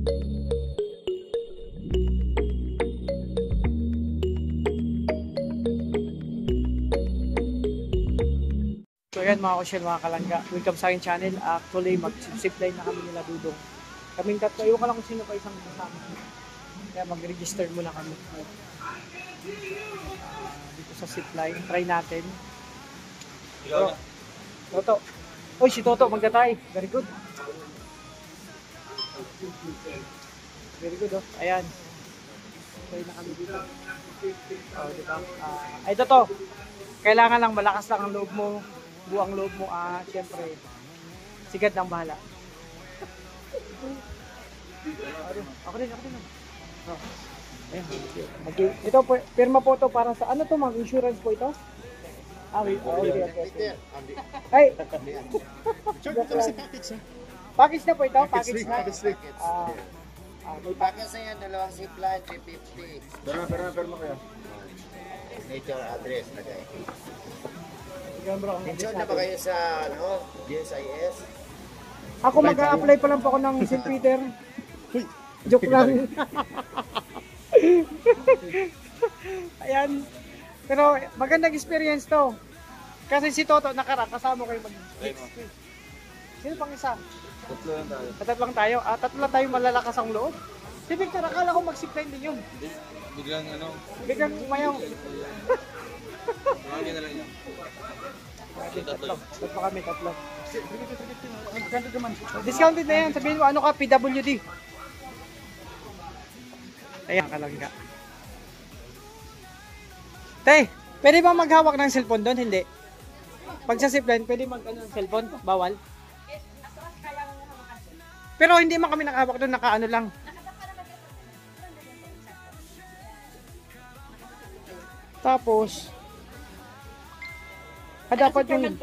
So ayan mga kusyel, mga kalangga, welcome sa aking channel. Actually mag-zipline na kami nila Dudong. Kaming tatlo, iwan ka lang kung sino pa isang kasama. Kaya mag-register muna kami dito sa zipline. Try natin. Toto. Uy, si Toto magtatay. Very good. Very good, oh. Ayan. Try na kami dito. Oh, diba? Ay, Toto. Kailangan lang malakas lang ang loob mo. Buang loob mo, siyempre, sigad ng bahala. Ako din. Oh. Ayan. Okay. Ito, pirma po ito para sa, ano to, mag insurance po ito? Wait. Okay. Ay! Package na po ito? Package na? May package na yan, dalawang zipline, 350. Pero kaya. Nature address, lagay. Mention na ba kayo sa GSIS? Ako mag-a-apply pa lang po ako ng St. Peter. Joke lang. Ayan. Pero magandang experience to. Kasi si Toto kasama ko yung mag-60. Sino pang isa? Tatlo lang tayo. Tatlo lang tayo. Tatlo lang tayo malalakas ang loob. Si Victor, akala ko mag-zipline din yun. Biglang umayaw. Mga na lang yan. Tatlo kami. Discounted na yan. Sabihin mo, ano ka, PWD. Ayan, kalangga. Tay, pwede ba maghawak ng cellphone doon? Hindi. Pag sa zipline, pwede mag-ano ng cellphone? Bawal? Pero hindi man kami nakahawak doon, naka-ano lang. Tapos, dapat yung...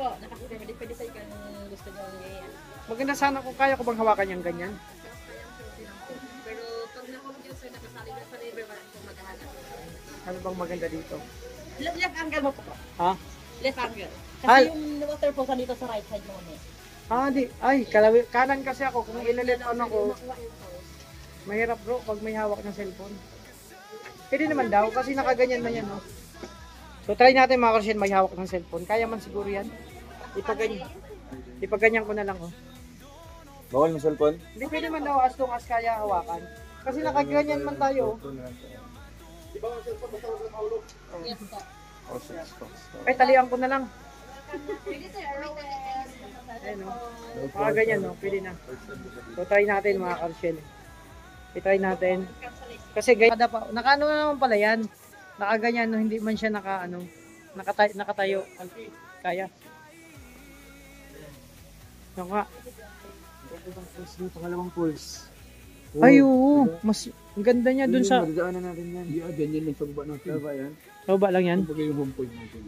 Pwede sa'yo kung gusto nyo ngayon. Maganda sana kung kaya ko bang hawakan yung ganyan. Pero pag nahulog yun sir, nakasali na sa river, kung maghahanap. Ano bang maganda dito? Left angle mo po. Ha? Left angle. Kasi yung water po dito sa right side mo eh. Di. Ay, kanan kasi ako. Kung ilalit on ako, mahirap bro pag may hawak ng cellphone. Pwede naman daw kasi nakaganyan na yan. No? So try natin mga Karshen, may hawak ng cellphone. Kaya man siguro yan. Ipaganyan ko na lang. Oh. Bawal mo cellphone? Hindi pwede man daw as long as kaya hawakan. Kasi nakaganyan man tayo. Yes po. Ay, talian ko na lang. Ayan o. Mga ganyan no, pwede na. So try natin mga Karshen. I-try natin. Kasi ganyan, nakaano na naman pala yan. Nakaganyan no, hindi man siya nakatayo. Kaya. Yan nga. Yung pangalawang pulse. Ay oo, mas ang ganda niya dun sa... Magdaanan natin yan. Ganyan lang sa baba natin. Sa baba yan? Sa baba lang yan? Pag yung home point natin.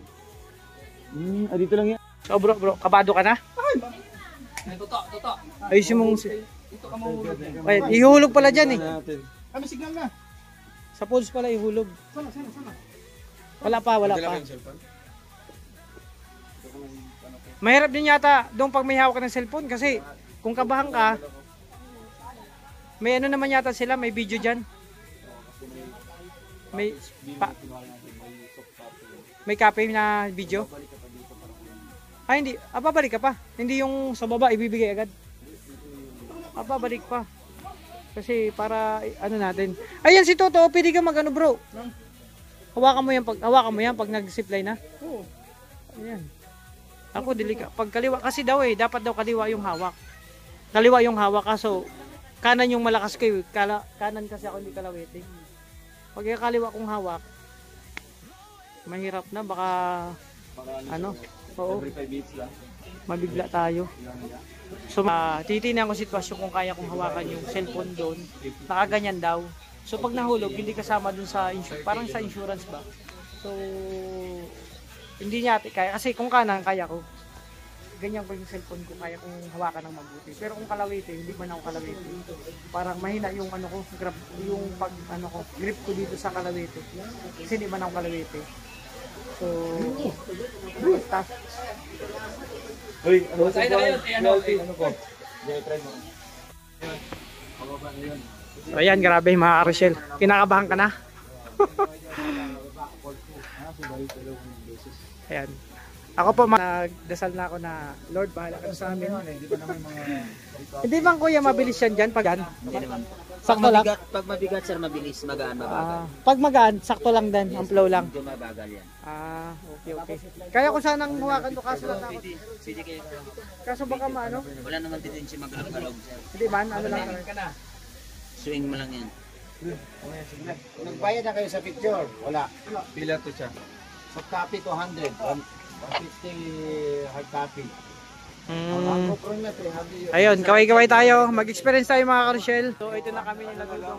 Dito lang yan. So bro, kabado ka na? Toto. Ayusin mong... Dito ka mahulog. Ay, ihulog pala dyan eh. Kami signal na. Sa pulse pala ihulog. Sana. Wala pa. Mahirap din yata doon pag may hawak ka ng cellphone kasi kung kabahan ka, may ano naman yata sila, may video dyan. May copy na video. Hindi. Babalik ka pa. Hindi yung sa baba ibibigay agad. Babalik pa. Kasi para ano natin. Ayan si Toto, pwede ka magano bro. Hawakan mo yan pag nag-zipline na. Oo. Ayan. Ako pag kaliwa kasi daw dapat daw kaliwa yung hawak. Kaliwa yung hawak kaso kanan yung malakas kayo. Kanan kasi ako hindi kalawete. Pag kaliwa kong hawak, mahirap na baka ano? Oo. Every 5 minutes lang. Mabigla tayo. So, titingnan ko sitwasyon kung kaya kong hawakan yung cellphone doon. Nakaganyan daw. So, pag nahulog, hindi kasama doon sa insurance. Parang sa insurance ba? So, hindi niya kaya. Kasi kung kanan, kaya ko. Ganyan ko yung cellphone ko, kaya kong hawakan ng mabuti. Pero kung kalawete, hindi man ako kalawete. Parang mahina yung ano ko, yung grip ko dito sa kalawete. Kasi hindi man ako kalawete. So, basta. Uy, ano sa ano ko? Try mo. So ayan, grabe mga Rochelle. Kinakabahan ka na? Ayan. Ako po, nagdasal na ako na, Lord, bahala ka sa amin. Hindi bang kuya mabilis yan dyan pag ano? Sakto lang? Pag mabigat sir, mabilis, magaan, mabagal. Pag magaan, sakto lang din, ang flow lang. Medyo mabagal yan. Okay, okay. Kaya ko sanang huwakan to, kaso lang ako. Pwede kayo. Kaso baka maano? Wala naman tendency magalog-galog sir. Hindi man, ano lang. Swing mo lang yan. Nagbayad na kayo sa picture? Wala. Pila to siya. Soft copy 200. 150 hard copy. Ang GoPro na 300 yun. Ayun, kaway-kaway tayo. Mag-experience tayo mga Rochelle. So ito na kami nila Dudong.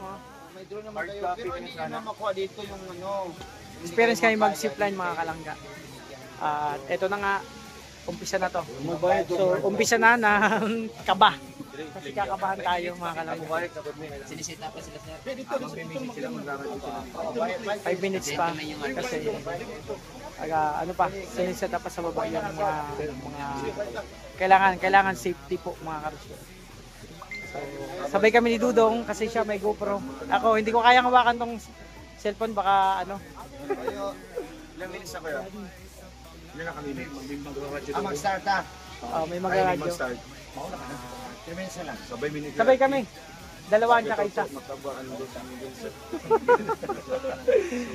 May drone naman kayo. Pero hindi nyo makuha dito yung ano. Experience kami mag-zipline mga kalangga. At ito na nga, umpisa na to. So umpisa na ng kaba. Kasi kakabahan tayo mga kalangga. Sinisita pa sila sir. 5 minutes pa. Kasi ano pa, siniseta pa sa baba yung mga kailangan safety po mga Rochelle. So, sabay kami ni Dudong kasi siya may GoPro. Ako, hindi ko kayang hawakan tong cellphone, baka ano. Ilang minutes na kayo? Ilan na kami mag-radyo. Mag-start na. May mag-radyo. 3 minutes na lang. Sabay kami. Dalawaan tsaka isa.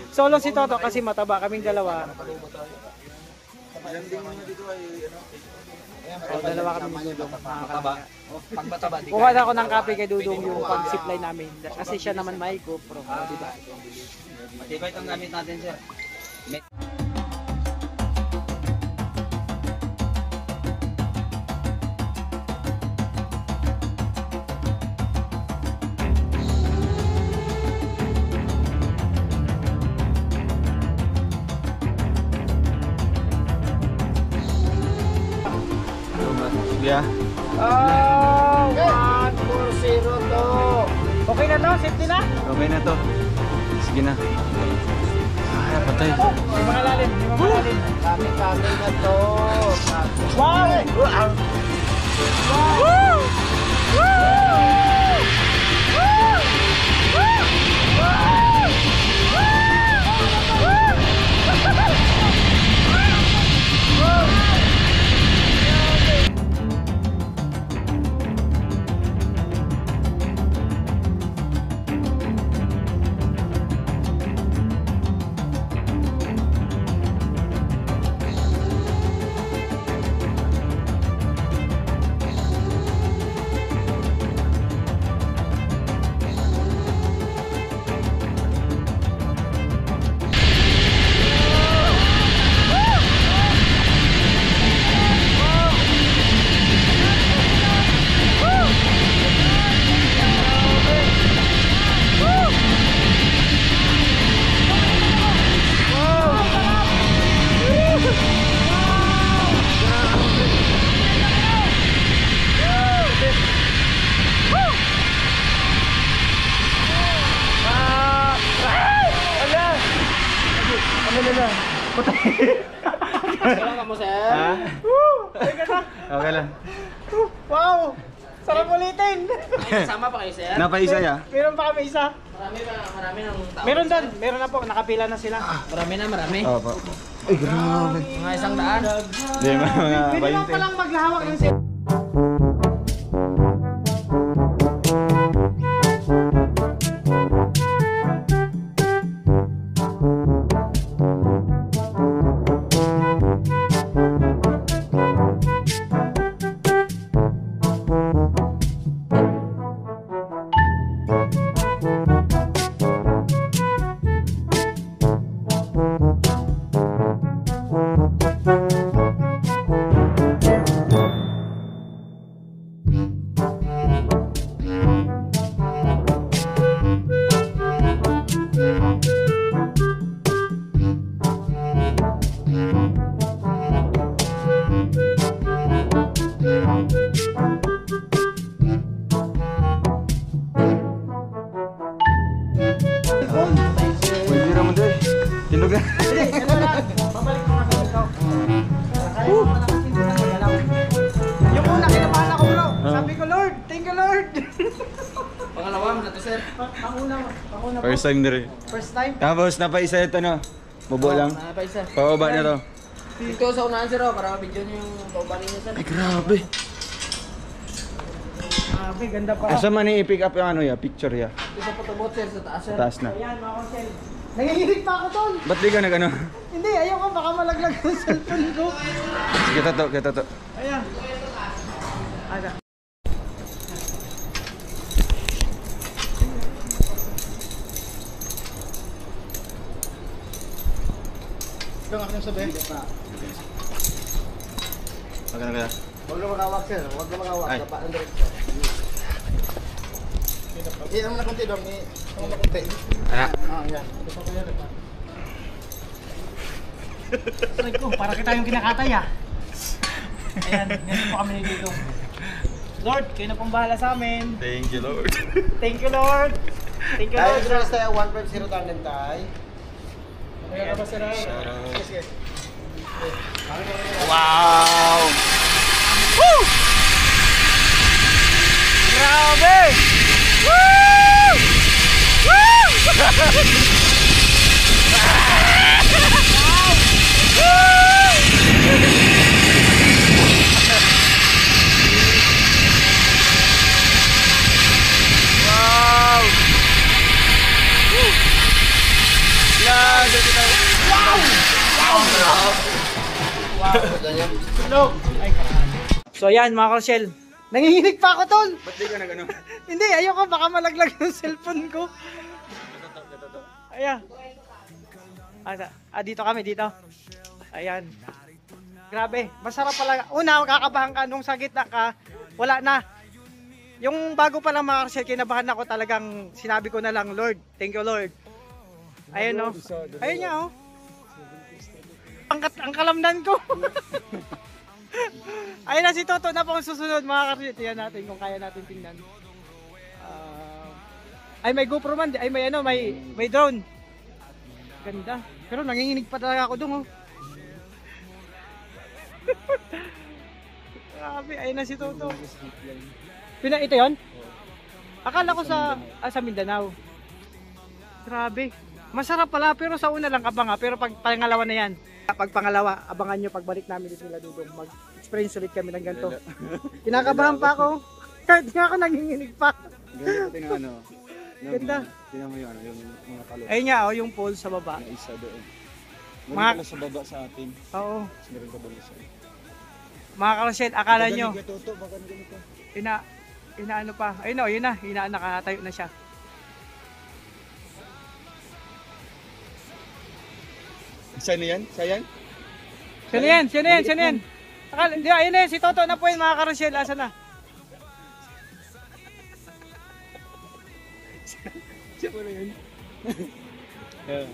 Solo si Toto kasi mataba. Kaming dalawa. Dalawa kami ni Dudong. Pag mataba, di Kuha na ako ng kape kay Dudong yung pag-zipline namin. Kasi siya naman may GoPro. Diba? matibay itong gamit natin sir. Yeah. Oh! 140 to. Okay na to? Safety na? Okay na to. Sige na. Ay, patay. May mga lalim. May mga lalim. Kami na to. Wow! Wow! Ha? Okay lang. Wow! Sarap ulitin! Sama pa kayo sir? Napaisa ya? Meron pa kami isa. Marami ng tao. Meron doon. Meron na po. Nakapila na sila. Marami. Opo. Ay, grabe. Mga 100. Hindi, mga Pwede mo 20. palang maghahawak ng cell. Pwede naman doon. Tindog na. Babalik ko kasi ikaw. Yung una kinabahan ako bro. Sabi ko Lord, thank you Lord. Pangalawa. sir. Panguna po. First time na rin. First time? Tapos napaisa ito no. Bubo lang. Paisa. Pababa na to. Dito sa unahan sir, para ma-video niyo yung paubanin niyo sir. Ay grabe. Grabe, ganda pa. Asa man i-pick up yung ano ya, picture ya. Isa po tubot sir sa taas sir. Taas na. Ayan, mga Karsel. Nanginginig pa ako tol. Ba't di ka nag-ano? Hindi, ayoko baka malaglag yung cellphone ko. Kita to. Ayan. Aga. Doon ako sabihin. Maganda. Huwag na makawak sir. Huwag na makawak. Ay. Dapat ang direksyon. Hindi naman na kunti dong. Naman na kunti. Anak. Yan. Sorry ko, para kita yung kinakatay ah. Ayan, ganyan po kami ni dito. Lord, kayo na pong bahala sa amin. Thank you Lord. Thank you Lord. Thank you Ay, Lord. sir, tayo 1.0 tandem tayo. Kaya ka ba sila? Sige. Wow! Grabe! Woo! Woo! Wow! So ayan mga Karsel, nanginginig pa ako tol. Ba't di ka nag-ano? Hindi, ayoko baka malaglag yung cellphone ko. Ayan. Dito kami, dito. Ayan. Grabe, masarap pala. Una, kakabahan ka nung sa gitna ka, wala na. Yung bago pa lang mga Karsel, kinabahan ako talagang sinabi ko na lang, Lord, thank you Lord. Ayun o. Ayun niya o. Ang kalamnan ko. Ayun na si Toto na pong susunod mga Karsel. Tingnan natin kung kaya natin tingnan. Ay may GoPro man, ay may ano, may drone. Ganda. Pero nanginginig pa talaga ako dun oh. Grabe, ayun na si Toto. Ito yon? Akala ko sa Mindanao. Grabe. Masarap pala pero sa una lang kabanga pero pag pangalawa na yan. Pag pangalawa, abangan nyo pagbalik namin dito nila Dudong. Mag-experience ulit kami ng ganito. Kinakabahan pa ako. Kahit nga ako nanginginig pa. Ganda pati ng ano. Ganda. Tingnan mo yung ano, yung mga talo. Ayun nga, oh, yung pole sa baba. Na isa doon. Mga- Mga pala sa baba sa atin. Oo. Mas meron ka doon isa. Mga Karsel, akala nyo, Baka ganito, baka ganito. inaano pa. Ayun o, yun na. Nakatayo na siya. Saan yan? Saan? Sino yan? Di, ayun na yun, si Toto na po yun mga Karsel. Asa na? Siya pala yun. Yeah.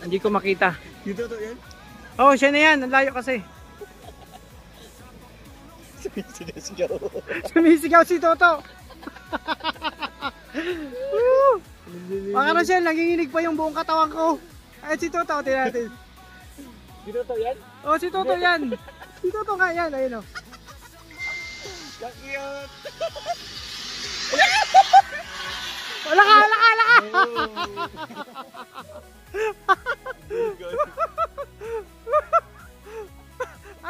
Hindi ko makita. Dito to yan? Oh, siya na yan. Ang layo kasi. Sumisigaw si Toto. Woo! Mga Karsel, nanginginig pa yung buong katawan ko. Ay, si Toto, tingnan natin. Si Toto yan? Oh, si Toto yan. Si Toto nga yan, ayun o. Cute! Wala ka!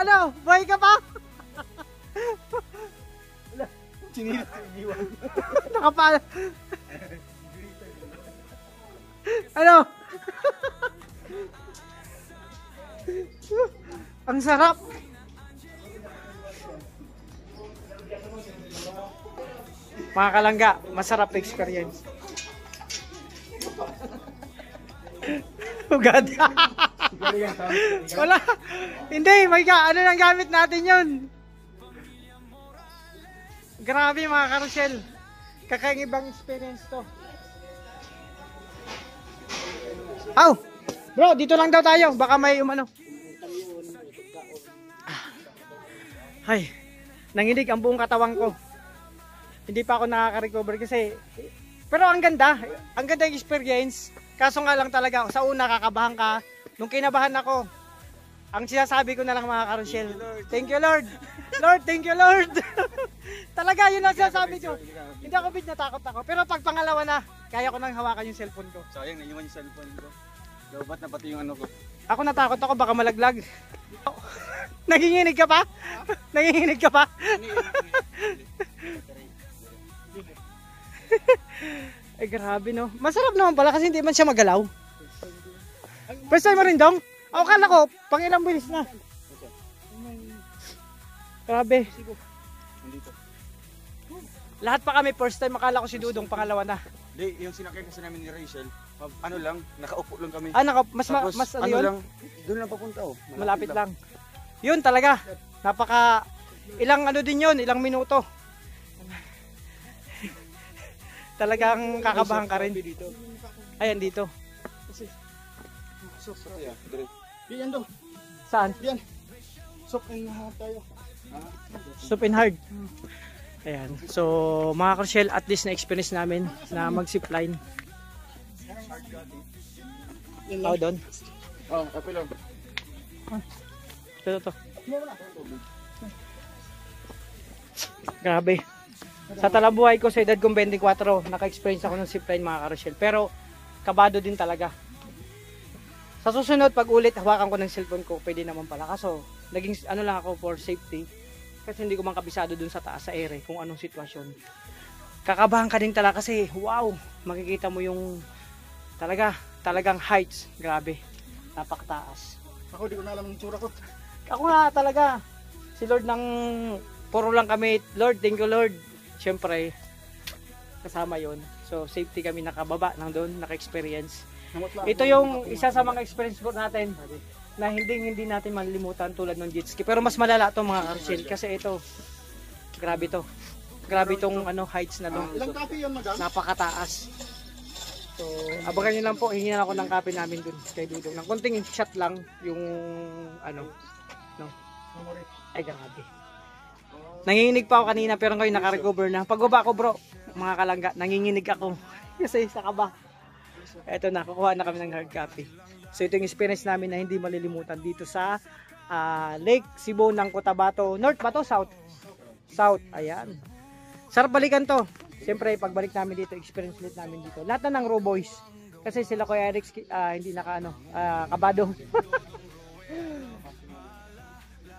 Ano? Buhay ka pa? Sinilit yung iwan. Nakapala. Ano? Ang sarap. Mga kalangga, masarap na experience. Ugad. Wala. Hindi, ano nang gamit natin yun? Grabe mga Karsel. Kakaibang experience to. Aw! Bro, dito lang daw tayo. Baka may umano. Ay, nanginig ang buong katawan ko. Hindi pa ako nakaka-recover kasi pero ang ganda yung experience. Kaso nga lang talaga sa una kakabahan ka. Nung kinabahan ako, ang sinasabi ko na lang mga karosyel, thank you Lord. Lord, thank you Lord. Talaga yun ang sinasabi ko. Hindi ako bit natakot ako. Pero pag pangalawa na, kaya ko nang hawakan yung cellphone ko. Sayang, naiwan yung cellphone ko. Lobat na pati yung ano ko. Ako natakot ako, baka malaglag. Nanginginig ka pa? Nanginginig ka pa? Ay grabe no. Masarap naman pala kasi hindi man siya magalaw. First time mo rin dong? Ako kala ko, pang ilang bilis na. Grabe. Nandito. Lahat pa kami first time, akala ko si Dudong pangalawa na. Hindi, yung sinakyan kasi namin ni Rachel, ano lang, nakaupo lang kami. Ah, mas Tapos, mas ano ano yun? lang, doon lang papunta oh. Malapit lang. Yun talaga. Napaka ilang ano din yun, ilang minuto. Talagang kakabahan ka rin. Ayan dito. Yan daw. Saan? Yan. Sokin na tayo. Stop and hard. Ayan. So, mga Crucial, at least na-experience namin na mag-zipline. Tao doon. Oh, okay lang. Ito. Grabe. Sa talabuhay ko, sa edad kong 24, naka-experience ako ng zipline mga Crucial. Pero, kabado din talaga. Sa susunod, pag ulit, hawakan ko ng cellphone ko, pwede naman pala. Kaso, naging ano lang ako for safety. Kasi hindi ko man kabisado dun sa taas, sa ere, kung anong sitwasyon. Kakabahan ka din talaga kasi, wow, makikita mo yung talagang heights. Grabe, napakataas. Ako di ko na alam yung tsura ko. Ako nga talaga, si Lord ng puro lang kami, Lord, thank you Lord. Siyempre, kasama yon. So, safety kami nakababa nang doon, naka-experience. Ito yung isa sa mga experience po natin na hindi natin malilimutan tulad ng jet ski. Pero mas malala to mga Crucial kasi ito, grabe to. Grabe tong ano, heights na to. Ilang copy yun, madam? Napakataas. So, abangan nyo lang po, hihingan ako ng copy namin dun kay Dudong. Ng konting shot lang yung ano, no. Ay grabe. Nanginginig pa ako kanina pero ngayon naka-recover na. Pagbaba ko bro, mga kalangga, nanginginig ako. Kasi sa kaba. Eto na, kukuha na kami ng hard copy. So ito yung experience namin na hindi malilimutan dito sa Lake Cebu ng Cotabato. North ba to? South? South, ayan. Sarap balikan to. Siyempre, pagbalik namin dito, experience ulit namin dito. Lahat na ng Raw Boys. Kasi sila Kuya Eric, hindi kabado.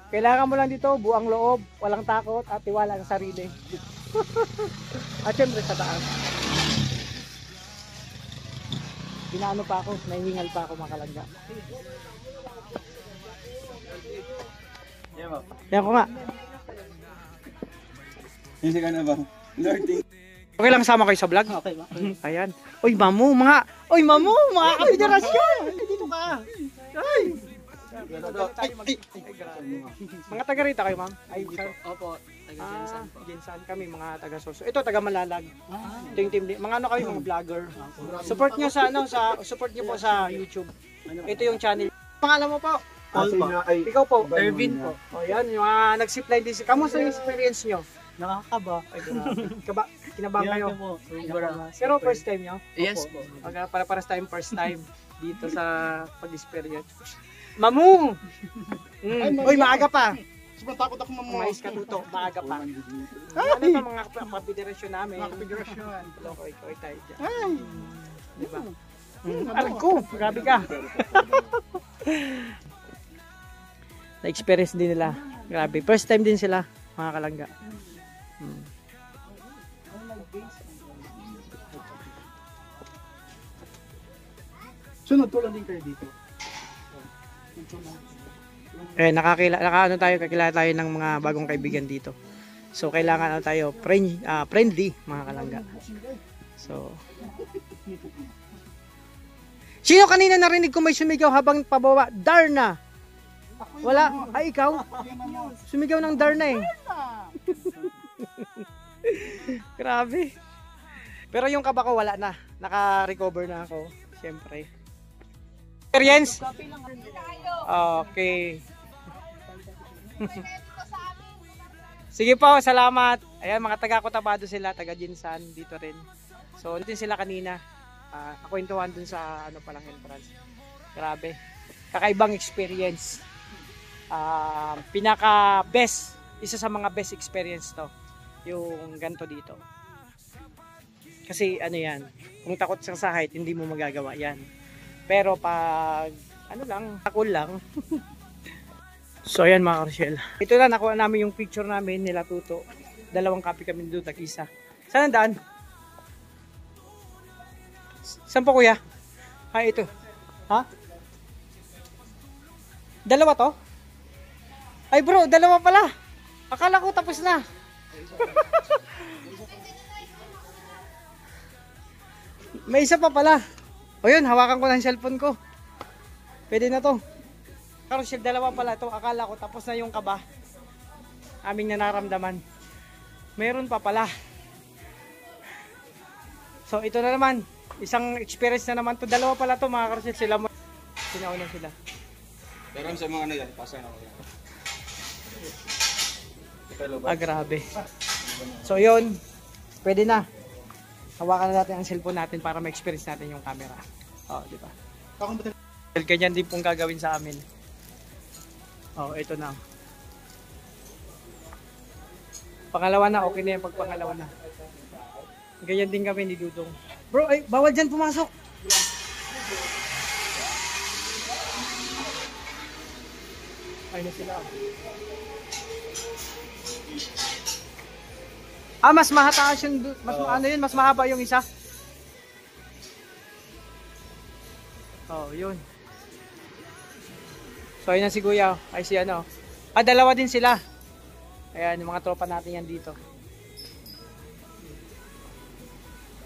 Kailangan mo lang dito, buang loob, walang takot, at tiwala sa sarili. At siyempre sa taas. Ginaano pa ako, nahihingal pa ako mga kalangga. Yan ko nga. Hindi ka na ba? Lord, Okay lang sama kayo sa vlog? Okay ba? Ayan. Oy mamu, mga kapiderasyon! Dito ka! Ay! Mga taga rito kayo ma'am? Ay, Opo, taga-Jensan po. Jensan kami, mga taga Sorso. Ito taga Malalag. Ito yung team, mga ano kami, mga vlogger. Support nyo support nyo po sa YouTube. Ito yung channel. Pangalan mo po? Ikaw po? Ervin po. O yan, yung mga nag-zipline din. Kamusta yung experience nyo? Nakakaba. Ay, grabe. Kinabahan kayo. Pero first time nyo? Yes po. Para first time dito sa pag-experience. Mamu! Uy, maaga pa. Sobrang takot ako Mais ka tuto, maaga pa. Ano pa mga kapederasyon namin? Mga kapederasyon. Loko, ikaw tayo dyan. Diba? Alam ko, grabe ka. Na-experience din nila. Grabe. First time din sila, mga kalangga. Sunod tulad din kayo dito. Kakilala tayo ng mga bagong kaibigan dito. So kailangan tayo friendly mga kalangga. So sino kanina narinig ko may sumigaw habang pababa? Darna. Wala, ay ikaw. Sumigaw ng Darna eh. Grabe. Pero yung kaba ko wala na. Naka-recover na ako, syempre. Experience? Okay. Sige po, salamat. Ayan, mga taga Cotabato sila, taga Jinsan dito rin. So, din sila kanina. Nakwentuhan dun sa palang entrance. Grabe. Kakaibang experience. pinaka best, isa sa mga best experience to, yung ganto dito. Kasi ano yan, kung takot ka sa height, hindi mo magagawa yan. Pero pag ano lang, takol lang. So ayan mga Rochelle, ito na, nakuha namin yung picture namin nila Tuto. 2 copy kami doon, tag-isa. Saan ang daan? Saan po kuya? Ito. Ha? 2 to? Ay bro, 2 pala. Akala ko tapos na. May isa pa pala. O yun, hawakan ko ng cellphone ko. Pwede na to. Carousel, 2 pala ito. Akala ko tapos na yung kaba. Aming nararamdaman. Meron pa pala. So ito na naman. Isang experience na naman to. 2 pala to mga carousel. Sila mo. Sinauna sila. Pero sa mga ano yan, pasa na ko yan. Grabe. So yun. Pwede na. Hawakan na natin ang cellphone natin para ma-experience natin yung camera. Oh, di ba? Ganyan din pong gagawin sa amin. Oh, ito na. Pangalawa na, okay na yan pag pangalawa na. Ganyan din kami ni Dudong. Bro, ay, bawal dyan pumasok. Ay na sila. Mas mahataas yung, ano yun, mas mahaba yung isa. Oh, yun. So, ayun na si Kuya. Ay, si ano. 2 din sila. Ayan, yung mga tropa natin yan dito.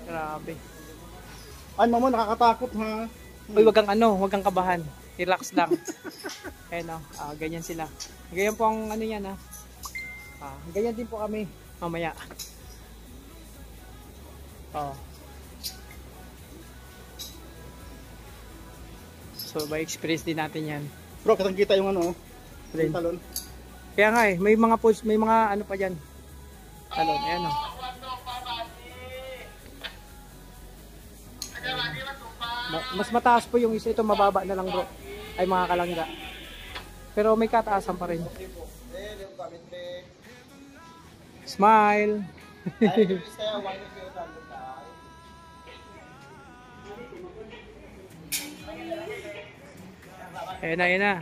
Grabe. Ay, mama, nakakatakot ha. Uy, wag kang kabahan. Relax lang. Ayan o, ganyan sila. Ganyan po ang ano yan ha. Ganyan din po kami mamaya. Oh. So, by experience din natin yan. Bro, katang kita yung ano, yung talon. Kaya nga may mga post, may mga ano pa diyan. Talon, ayan oh. Mas mataas po yung isa, ito mababa na lang bro. Ay mga kalangga. Pero may kataasan pa rin. Smile. Ayan na, ayan na.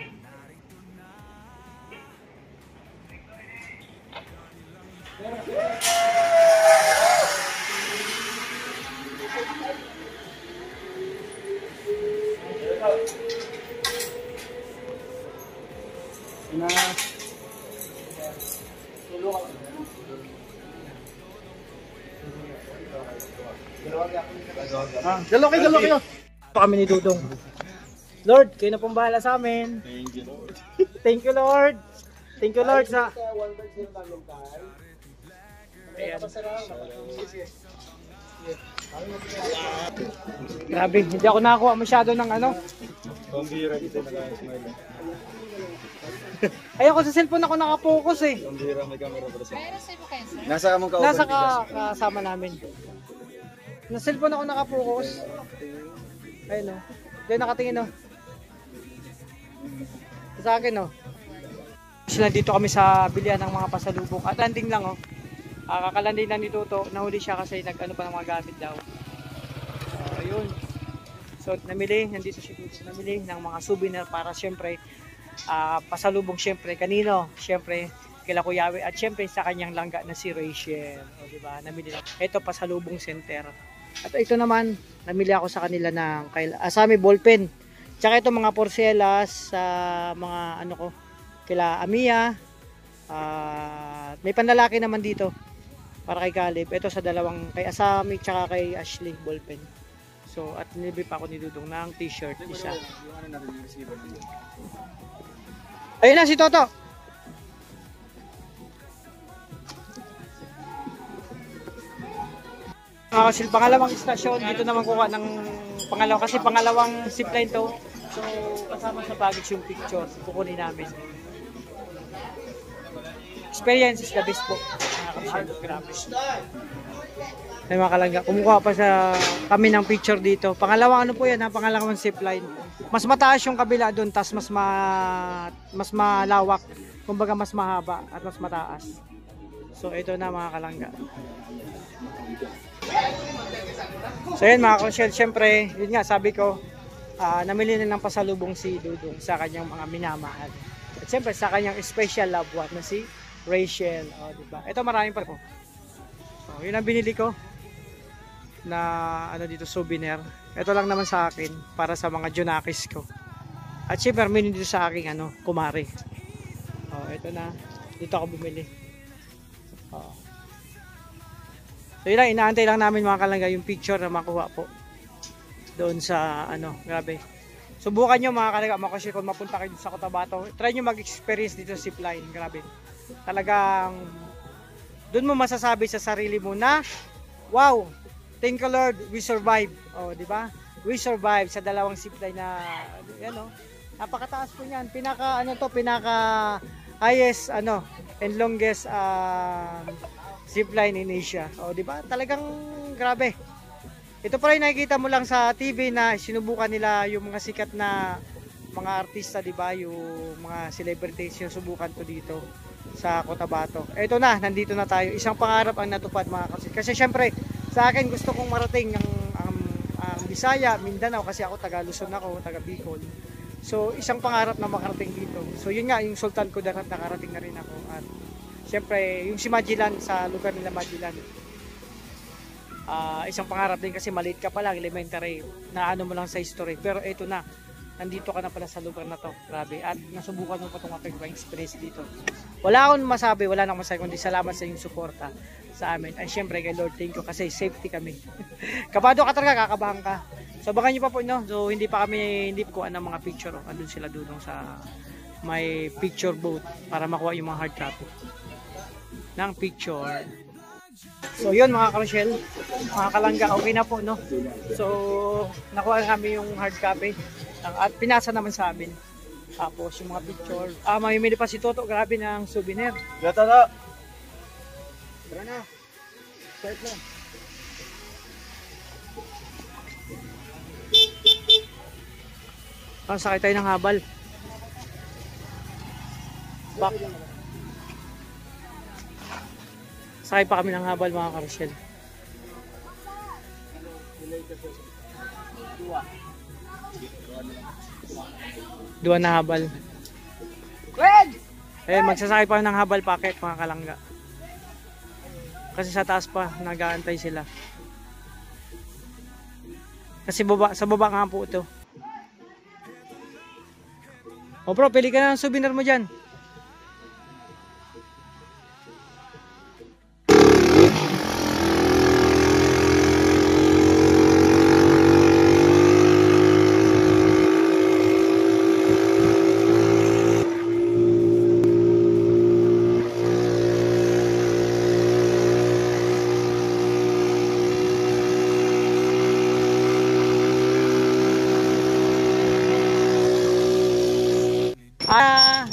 Galo kayo. Ito kami ni Dudong. Lord, kayo na pong bahala sa amin. Thank you, Lord. Thank you, Lord. Thank you, Lord, sa... Ayan. Grabe, hindi ako nakakuha masyado ng ano. Pambira dito naka-smile. Ay, ako sa cellphone ako nakapokus eh. Pambira, may camera para sa. Pero sa'yo kayo, sir? Nasa among ka-over. Nasa kasama namin. Sa cellphone ako nakapokus. Ayun o. Doon nakatingin o. Sa akin o. Sila dito kami sa bilihan ng mga pasalubok. At landing lang o. Kakalanding lang ni Toto. Nahuli siya kasi nag-ano pa ng mga gamit daw. Ayun. So namili, nandito si Toto. Namili ng mga souvenir para syempre pasalubong syempre kanino? Syempre kila Kuyawi at syempre sa kanyang langga na si Rachel. O diba? Namili lang. Ito pasalubong center. At ito naman, namili ako sa kanila ng sa amin ballpen. Tsaka ito mga porcelas sa mga ano ko kila Amia. May panlalaki naman dito para kay Caleb. Ito sa dalawang kay Asami tsaka kay Ashley ballpen. So at nilibig pa ako ni Dudong ng t-shirt isa. Yung ano natin yung receiver nandun. Ayun na si Toto. Kasi pangalawang istasyon dito naman kuha ng pangalawang zipline to. So kasama sa baggage yung picture kukunin namin. Experience is the best po. Grabe. Ay mga kalangga, kumukuha pa sa kami ng picture dito. Pangalawang ano po yan ha, pangalawang zipline. Mas mataas yung kabila doon, tas mas malawak, kumbaga mas mahaba at mas mataas. So ito na mga kalangga. So yun mga konsyel, syempre, yun nga sabi ko, namili na ng pasalubong si Dudong sa kanyang mga minamahal. At syempre sa kanyang special loved one na si Rachel. O, diba? Ito maraming pa po. So yun ang binili ko na ano dito, souvenir. Ito lang naman sa akin para sa mga Junakis ko. At syempre meron dito sa aking ano, kumari. Oh, ito na. Dito ako bumili. Oh. So yun lang, inaantay lang namin mga kalangga yung picture na makuha po. Doon sa ano, grabe. Subukan nyo mga kalangga, kasi kung mapunta kayo sa Cotabato, try nyo mag-experience dito sa zipline. Grabe. Talagang doon mo masasabi sa sarili mo na wow, thank you Lord, we survive. Oh, di ba? We survive sa dalawang zipline na ano, napakataas po niyan. Pinaka highest ano and longest zipline in Asia. Oh, di ba? Talagang grabe. Ito pa rin nakikita mo lang sa TV na sinubukan nila yung mga sikat na mga artista, di ba? Yung mga celebrities yung subukan to dito sa Cotabato. Ito na, nandito na tayo. Isang pangarap ang natupad mga kasi. Kasi syempre, sa akin gusto kong marating ang Bisaya, Mindanao kasi ako taga Luzon ako, taga Bicol. So, isang pangarap na makarating dito. So, yun nga, yung Sultan Kudarat nakarating na rin ako. At syempre, yung si Magellan sa lugar nila Magellan. Isang pangarap din kasi maliit ka pa lang, elementary, na ano mo lang sa history. Pero ito na, nandito ka na pala sa lugar na to. Grabe. At nasubukan mo pa itong aking experience dito. Wala akong masabi, wala nang masabi, kundi salamat sa inyong suporta sa amin. Ay syempre kay Lord, thank you kasi safety kami. Kabado ka talaga, kakabahan ka. So baka nyo pa po, no? So hindi ko ng mga picture. Andun sila dulong sa may picture booth para makuha yung mga hard copy ng picture. So yun mga ka-Rochelle, mga kalangga, okay na po, no? So nakuha kami yung hard copy at pinasa naman sa amin. Tapos yung mga picture. Mamimili pa si Toto, grabe ng souvenir. Gato na. Tara na. Start na. Sakay tayo ng habal. Sakay pa kami ng habal mga ka-Rochelle. Dua na habal. Magsasakay pa ng habal packet mga kalangga. Kasi sa taas pa nag-aantay sila. Kasi sa baba nga po ito. O bro, pili ka na ng souvenir mo dyan.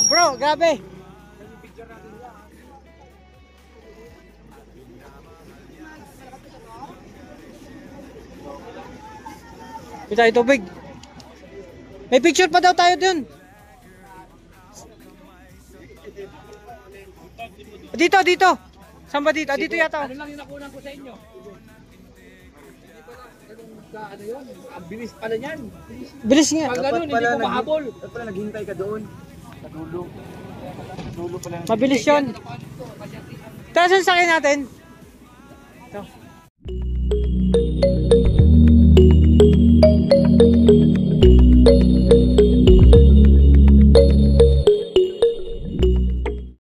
Bro, grabe. Kita ito tubig. May picture pa daw tayo dun. Dito. Saan ba dito? Dito yata. Ano lang yung nakunan ko sa inyo? Ano yun? Ang bilis pala niyan. Bilis nga. Pag ganun, hindi ko mahabol. Dapat pala naghihintay ka doon. Sa dulo. Dulo pala. Mabilis yun. Tara, saan sakay natin? Ito.